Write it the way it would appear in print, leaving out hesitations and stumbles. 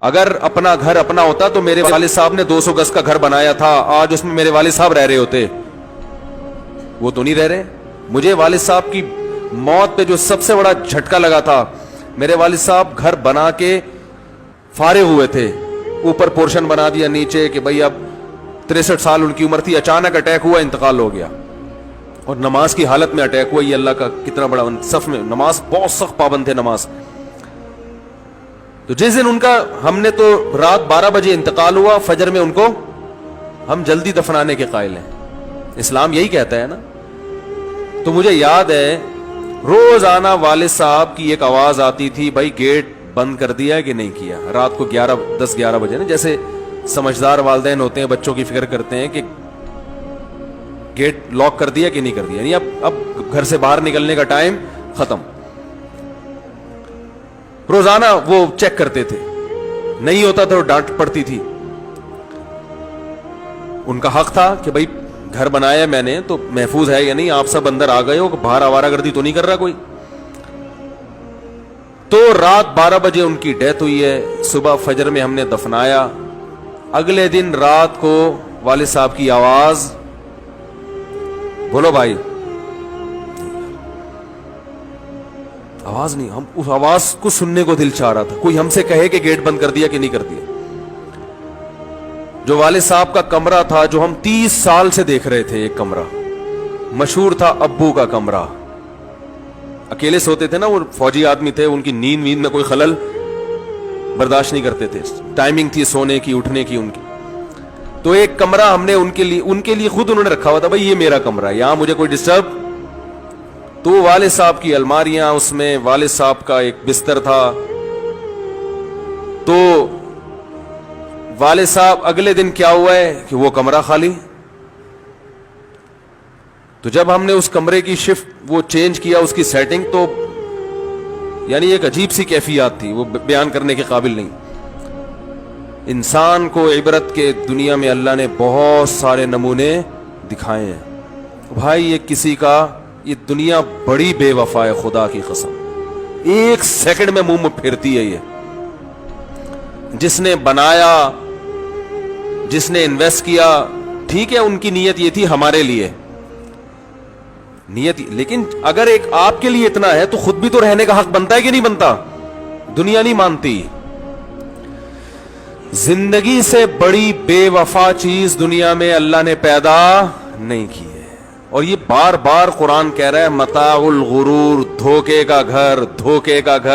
اگر اپنا گھر اپنا ہوتا تو میرے والد صاحب نے 200 گز کا گھر بنایا تھا، آج اس میں میرے والد صاحب رہ رہے ہوتے. وہ تو نہیں رہ رہے. مجھے والد صاحب کی موت پہ جو سب سے بڑا جھٹکا لگا تھا، میرے والد صاحب گھر بنا کے فارغ ہوئے تھے، اوپر پورشن بنا دیا نیچے کہ بھئی اب 63 سال ان کی عمر تھی، اچانک اٹیک ہوا، انتقال ہو گیا. اور نماز کی حالت میں اٹیک ہوا. یہ اللہ کا کتنا بڑا صف میں نماز، بہت سخت پابند تھے نماز. تو جس دن ان کا ہم نے تو رات 12 بجے انتقال ہوا، فجر میں ان کو ہم جلدی دفنانے کے قائل ہیں. اسلام یہی کہتا ہے نا. تو مجھے یاد ہے روزانہ والد صاحب کی ایک آواز آتی تھی، بھائی گیٹ بند کر دیا ہے کہ نہیں کیا. رات کو 10-11 بجے نا، جیسے سمجھدار والدین ہوتے ہیں بچوں کی فکر کرتے ہیں کہ گیٹ لاک کر دیا کہ نہیں کر دیا، یعنی اب گھر سے باہر نکلنے کا ٹائم ختم. روزانہ وہ چیک کرتے تھے، نہیں ہوتا تو ڈانٹ پڑتی تھی. ان کا حق تھا کہ بھائی گھر بنایا میں نے تو محفوظ ہے یا نہیں، آپ سب اندر آ گئے ہو، باہر آوارہ گردی تو نہیں کر رہا کوئی. تو رات 12 بجے ان کی ڈیتھ ہوئی ہے. صبح فجر میں ہم نے دفنایا. اگلے دن رات کو والد صاحب کی آواز، بولو بھائی، آواز نہیں. ہم اس آواز کو سننے کو دل چاہ رہا تھا. کوئی ہم سے کہے کہ گیٹ بند کر دیا کہ نہیں کر دیا. جو والد صاحب کا کمرہ تھا، جو ہم 30 سال سے دیکھ رہے تھے، ایک کمرہ مشہور تھا ابو کا کمرہ. اکیلے سوتے تھے نا، وہ فوجی آدمی تھے، ان کی نیند میں کوئی خلل برداشت نہیں کرتے تھے. ٹائمنگ تھی سونے کی اٹھنے کی ان کی. تو ایک کمرہ ہم نے ان کے لیے خود انہوں نے رکھا ہوا تھا، بھائی یہ میرا کمرہ ہے، یہاں مجھے کوئی ڈسٹرب. تو والد صاحب کی الماریاں، اس میں والد صاحب کا ایک بستر تھا. تو والد صاحب اگلے دن کیا ہوا ہے کہ وہ کمرہ خالی. تو جب ہم نے اس کمرے کی شفٹ وہ چینج کیا، اس کی سیٹنگ، تو یعنی ایک عجیب سی کیفیات تھی، وہ بیان کرنے کے قابل نہیں. انسان کو عبرت کے دنیا میں اللہ نے بہت سارے نمونے دکھائے ہیں. بھائی یہ دنیا بڑی بے وفا ہے، خدا کی قسم. ایک سیکنڈ میں منہ پھیرتی ہے. یہ جس نے بنایا، جس نے انویسٹ کیا، ٹھیک ہے ان کی نیت یہ تھی ہمارے لیے نیت، لیکن اگر ایک آپ کے لیے اتنا ہے تو خود بھی تو رہنے کا حق بنتا ہے کہ نہیں بنتا. دنیا نہیں مانتی. زندگی سے بڑی بے وفا چیز دنیا میں اللہ نے پیدا نہیں کی ہے. اور یہ بار بار قرآن کہہ رہا ہے متاع الغرور، دھوکے کا گھر، دھوکے کا گھر.